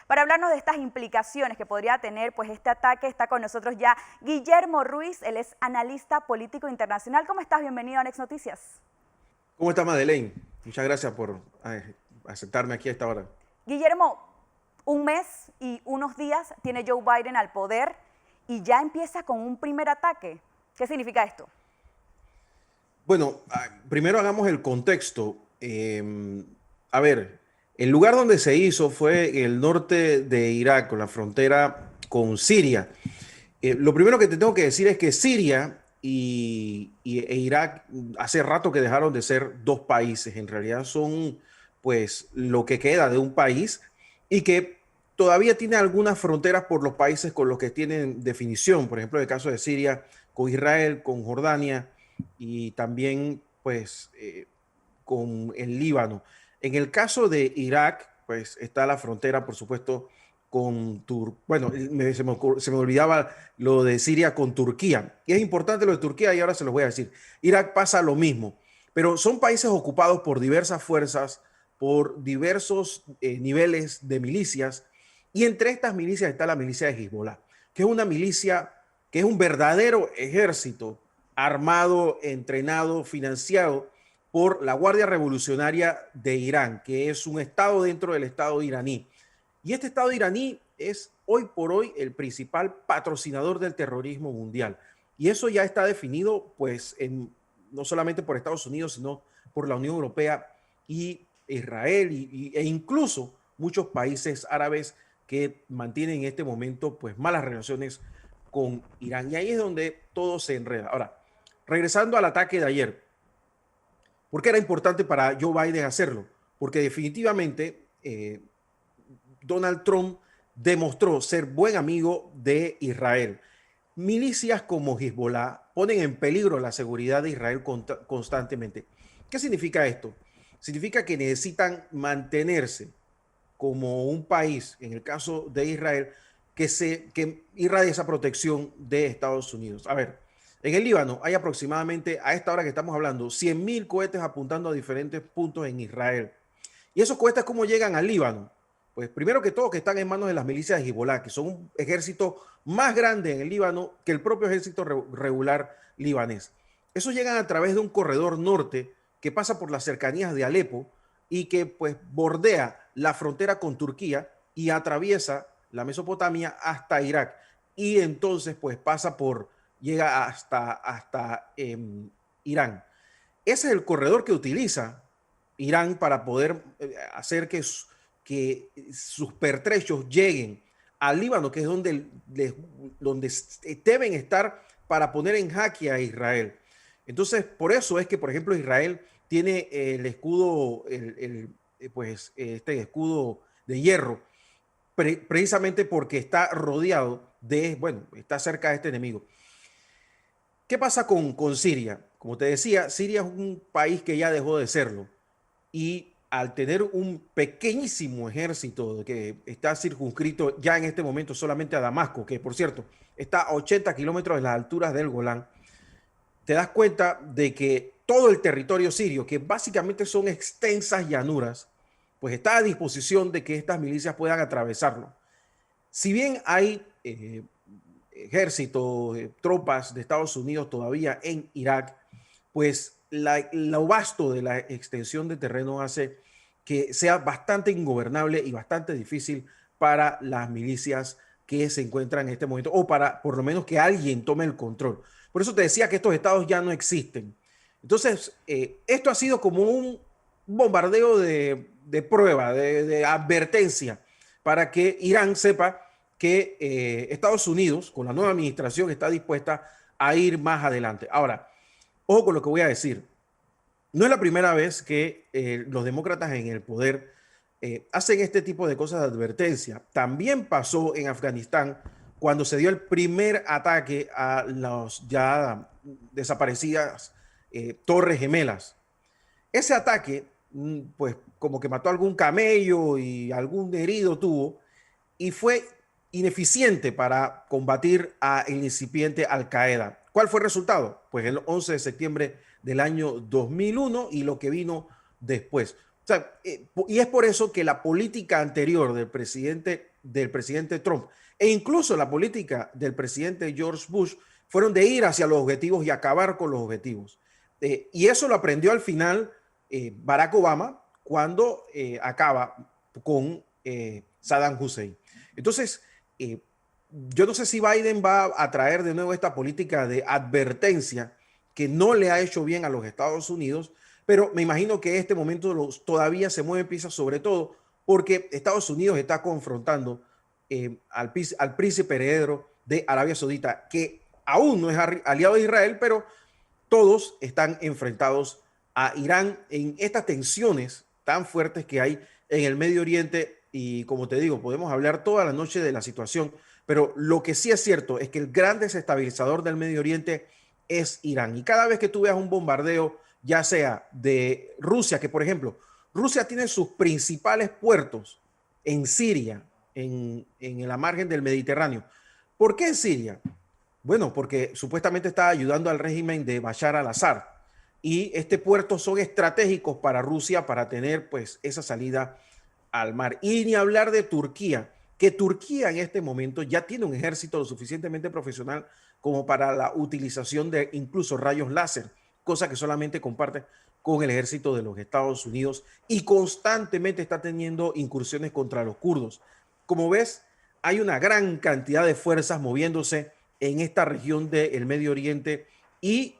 Para hablarnos de estas implicaciones que podría tener pues este ataque, está con nosotros ya Guillermo Ruiz, él es analista político internacional. ¿Cómo estás? Bienvenido a Next Noticias. ¿Cómo está Madeleine? Muchas gracias por aceptarme aquí a esta hora. Guillermo, un mes y unos días tiene Joe Biden al poder y ya empieza con un primer ataque. ¿Qué significa esto? Bueno, primero hagamos el contexto. A ver, el lugar donde se hizo fue el norte de Irak, con la frontera con Siria. Lo primero que te tengo que decir es que Siria e Irak hace rato que dejaron de ser dos países. En realidad son pues lo que queda de un país y que todavía tiene algunas fronteras por los países con los que tienen definición. Por ejemplo, el caso de Siria con Israel, con Jordania y también pues con el Líbano. En el caso de Irak, pues está la frontera, por supuesto, con Turquía. Bueno, se me olvidaba lo de Siria con Turquía. Y es importante lo de Turquía y ahora se los voy a decir. Irak pasa lo mismo, pero son países ocupados por diversas fuerzas, por diversos niveles de milicias. Y entre estas milicias está la milicia de Hezbollah, que es una milicia, que es un verdadero ejército armado, entrenado, financiado por la Guardia Revolucionaria de Irán, que es un estado dentro del estado iraní. Y este estado iraní es hoy por hoy el principal patrocinador del terrorismo mundial. Y eso ya está definido, pues, no solamente por Estados Unidos, sino por la Unión Europea y Israel e incluso muchos países árabes que mantienen en este momento, pues, malas relaciones con Irán. Y ahí es donde todo se enreda. Ahora, regresando al ataque de ayer, ¿por qué era importante para Joe Biden hacerlo? Porque definitivamente Donald Trump demostró ser buen amigo de Israel. Milicias como Hezbollah ponen en peligro la seguridad de Israel constantemente. ¿Qué significa esto? Significa que necesitan mantenerse como un país, en el caso de Israel, que irradie esa protección de Estados Unidos. A ver, en el Líbano hay aproximadamente, a esta hora que estamos hablando, 100.000 cohetes apuntando a diferentes puntos en Israel. ¿Y esos cohetes cómo llegan al Líbano? Pues primero que todo que están en manos de las milicias de Hezbollah, que son un ejército más grande en el Líbano que el propio ejército regular libanés. Esos llegan a través de un corredor norte que pasa por las cercanías de Alepo y que pues bordea la frontera con Turquía y atraviesa la Mesopotamia hasta Irak. Y entonces pues llega hasta Irán. Ese es el corredor que utiliza Irán para poder hacer que sus pertrechos lleguen al Líbano, que es donde deben estar para poner en jaque a Israel. Entonces, por eso es que, por ejemplo, Israel tiene el escudo, pues este escudo de hierro, precisamente porque está rodeado bueno, está cerca de este enemigo. ¿Qué pasa con Siria? Como te decía, Siria es un país que ya dejó de serlo y al tener un pequeñísimo ejército que está circunscrito ya en este momento solamente a Damasco, que por cierto está a 80 kilómetros de las alturas del Golán, te das cuenta de que todo el territorio sirio, que básicamente son extensas llanuras, pues está a disposición de que estas milicias puedan atravesarlo. Si bien hay ejército, tropas de Estados Unidos todavía en Irak, pues lo vasto de la extensión de terreno hace que sea bastante ingobernable y bastante difícil para las milicias que se encuentran en este momento, o para por lo menos que alguien tome el control. Por eso te decía que estos estados ya no existen. Entonces, esto ha sido como un bombardeo de prueba, de advertencia, para que Irán sepa que Estados Unidos, con la nueva administración, está dispuesta a ir más adelante. Ahora, ojo con lo que voy a decir. No es la primera vez que los demócratas en el poder hacen este tipo de cosas de advertencia. También pasó en Afganistán cuando se dio el primer ataque a las ya desaparecidas Torres Gemelas. Ese ataque, pues como que mató a algún camello y algún herido tuvo, y fue ineficiente para combatir al incipiente Al-Qaeda. ¿Cuál fue el resultado? Pues el 11 de septiembre del año 2001 y lo que vino después. O sea, y es por eso que la política anterior del presidente Trump e incluso la política del presidente George Bush fueron de ir hacia los objetivos y acabar con los objetivos. Y eso lo aprendió al final Barack Obama cuando acaba con Saddam Hussein. Entonces, yo no sé si Biden va a traer de nuevo esta política de advertencia que no le ha hecho bien a los Estados Unidos, pero me imagino que en este momento todavía se mueven piezas, sobre todo porque Estados Unidos está confrontando al príncipe heredero de Arabia Saudita, que aún no es aliado de Israel, pero todos están enfrentados a Irán en estas tensiones tan fuertes que hay en el Medio Oriente. Y como te digo, podemos hablar toda la noche de la situación, pero lo que sí es cierto es que el gran desestabilizador del Medio Oriente es Irán. Y cada vez que tú veas un bombardeo, ya sea de Rusia, que por ejemplo, Rusia tiene sus principales puertos en Siria, en la margen del Mediterráneo. ¿Por qué en Siria? Bueno, porque supuestamente está ayudando al régimen de Bashar al-Assad. Y este puerto son estratégicos para Rusia para tener pues esa salida al mar. Y ni hablar de Turquía, que Turquía en este momento ya tiene un ejército lo suficientemente profesional como para la utilización de incluso rayos láser, cosa que solamente comparte con el ejército de los Estados Unidos y constantemente está teniendo incursiones contra los kurdos. Como ves, hay una gran cantidad de fuerzas moviéndose en esta región del Medio Oriente y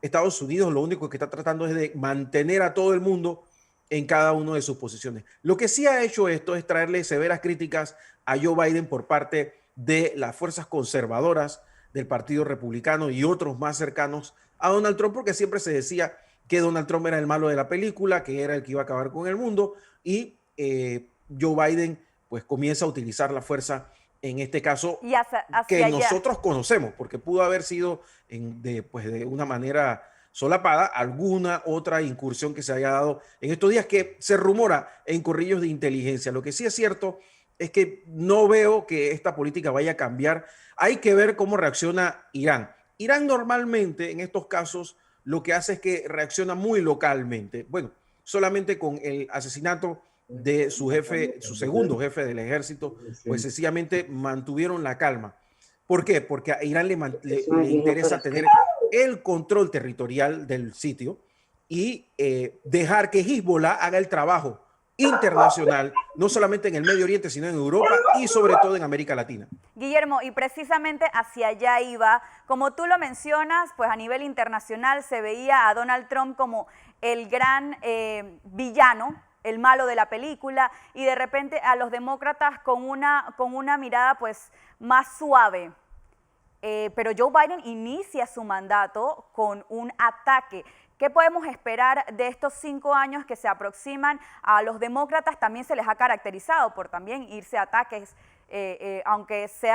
Estados Unidos lo único que está tratando es de mantener a todo el mundo en cada una de sus posiciones. Lo que sí ha hecho esto es traerle severas críticas a Joe Biden por parte de las fuerzas conservadoras del Partido Republicano y otros más cercanos a Donald Trump, porque siempre se decía que Donald Trump era el malo de la película, que era el que iba a acabar con el mundo, y Joe Biden pues comienza a utilizar la fuerza en este caso y hacia que allá. nosotros conocemos, porque pudo haber sido pues de una manera solapada alguna otra incursión que se haya dado en estos días que se rumora en corrillos de inteligencia. Lo que sí es cierto es que no veo que esta política vaya a cambiar. Hay que ver cómo reacciona Irán. Irán normalmente en estos casos lo que hace es que reacciona muy localmente. Bueno, solamente con el asesinato de su jefe, su segundo jefe del ejército, pues sencillamente mantuvieron la calma. ¿Por qué? Porque a Irán le interesa tener el control territorial del sitio y dejar que Hezbollah haga el trabajo internacional, no solamente en el Medio Oriente, sino en Europa y sobre todo en América Latina. Guillermo, y precisamente hacia allá iba, como tú lo mencionas, pues a nivel internacional se veía a Donald Trump como el gran villano, el malo de la película, y de repente a los demócratas con una mirada pues más suave. Pero Joe Biden inicia su mandato con un ataque. ¿Qué podemos esperar de estos 5 años que se aproximan? A los demócratas también se les ha caracterizado por también irse a ataques, aunque se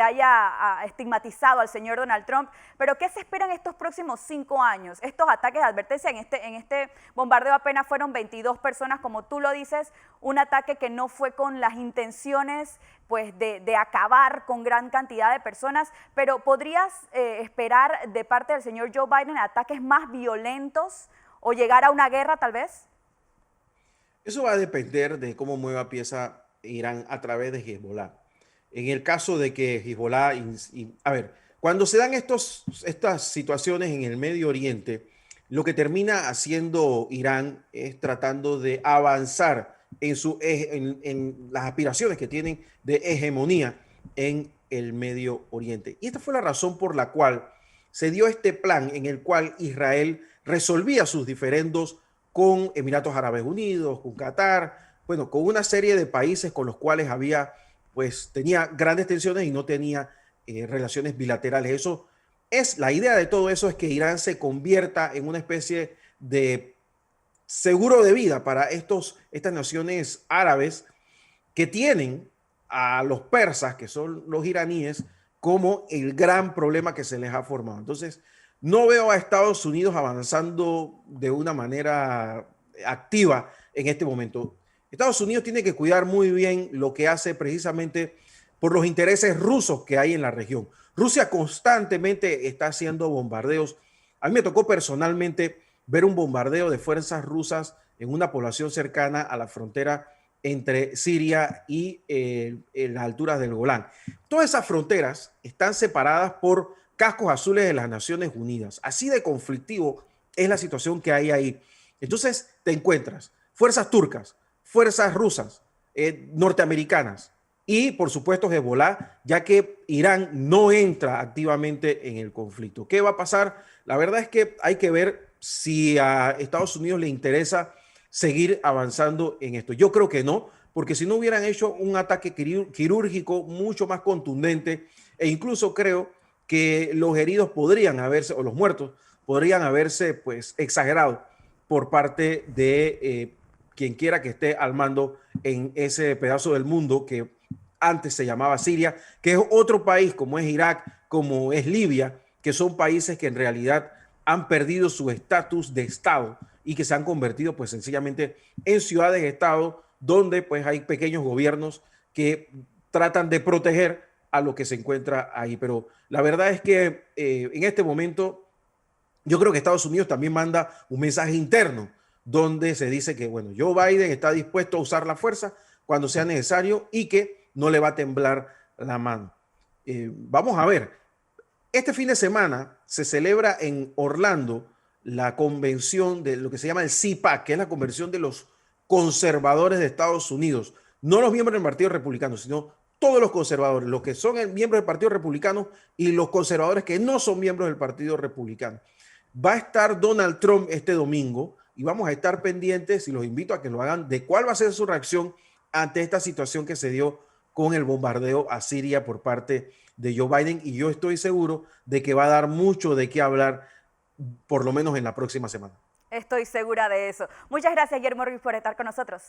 haya estigmatizado al señor Donald Trump. Pero ¿qué se espera en estos próximos 5 años? Estos ataques de advertencia, en este bombardeo apenas fueron 22 personas, como tú lo dices, un ataque que no fue con las intenciones pues, de acabar con gran cantidad de personas, pero ¿podrías esperar de parte del señor Joe Biden ataques más violentos o llegar a una guerra tal vez? Eso va a depender de cómo mueva pieza Irán a través de Hezbollah. En el caso de que Hezbollah, a ver, cuando se dan estas situaciones en el Medio Oriente, lo que termina haciendo Irán es tratando de avanzar en las aspiraciones que tienen de hegemonía en el Medio Oriente. Y esta fue la razón por la cual se dio este plan en el cual Israel resolvía sus diferendos con Emiratos Árabes Unidos, con Qatar, bueno, con una serie de países con los cuales pues tenía grandes tensiones y no tenía relaciones bilaterales. Eso es, la idea de todo eso es que Irán se convierta en una especie de seguro de vida para estas naciones árabes que tienen a los persas, que son los iraníes, como el gran problema que se les ha formado. Entonces, no veo a Estados Unidos avanzando de una manera activa en este momento. Estados Unidos tiene que cuidar muy bien lo que hace precisamente por los intereses rusos que hay en la región. Rusia constantemente está haciendo bombardeos. A mí me tocó personalmente ver un bombardeo de fuerzas rusas en una población cercana a la frontera entre Siria y en las alturas del Golán. Todas esas fronteras están separadas por cascos azules de las Naciones Unidas. Así de conflictivo es la situación que hay ahí. Entonces te encuentras fuerzas turcas, fuerzas rusas, norteamericanas y por supuesto Hezbollah, ya que Irán no entra activamente en el conflicto. ¿Qué va a pasar? La verdad es que hay que ver si a Estados Unidos le interesa seguir avanzando en esto. Yo creo que no, porque si no hubieran hecho un ataque quirúrgico mucho más contundente, e incluso creo que los heridos podrían haberse, o los muertos, podrían haberse pues exagerado por parte de quien quiera que esté al mando en ese pedazo del mundo que antes se llamaba Siria, que es otro país como es Irak, como es Libia, que son países que en realidad han perdido su estatus de Estado y que se han convertido pues sencillamente en ciudades-estado donde pues hay pequeños gobiernos que tratan de proteger a lo que se encuentra ahí. Pero la verdad es que en este momento yo creo que Estados Unidos también manda un mensaje interno donde se dice que, bueno, Joe Biden está dispuesto a usar la fuerza cuando sea necesario y que no le va a temblar la mano. Vamos a ver, este fin de semana se celebra en Orlando la convención de lo que se llama el CPAC, que es la convención de los conservadores de Estados Unidos. No los miembros del Partido Republicano, sino todos los conservadores, los que son miembros del Partido Republicano y los conservadores que no son miembros del Partido Republicano. Va a estar Donald Trump este domingo y vamos a estar pendientes, y los invito a que lo hagan, de cuál va a ser su reacción ante esta situación que se dio con el bombardeo a Siria por parte de Joe Biden, y yo estoy seguro de que va a dar mucho de qué hablar, por lo menos en la próxima semana. Estoy segura de eso. Muchas gracias, Guillermo Ruiz, por estar con nosotros.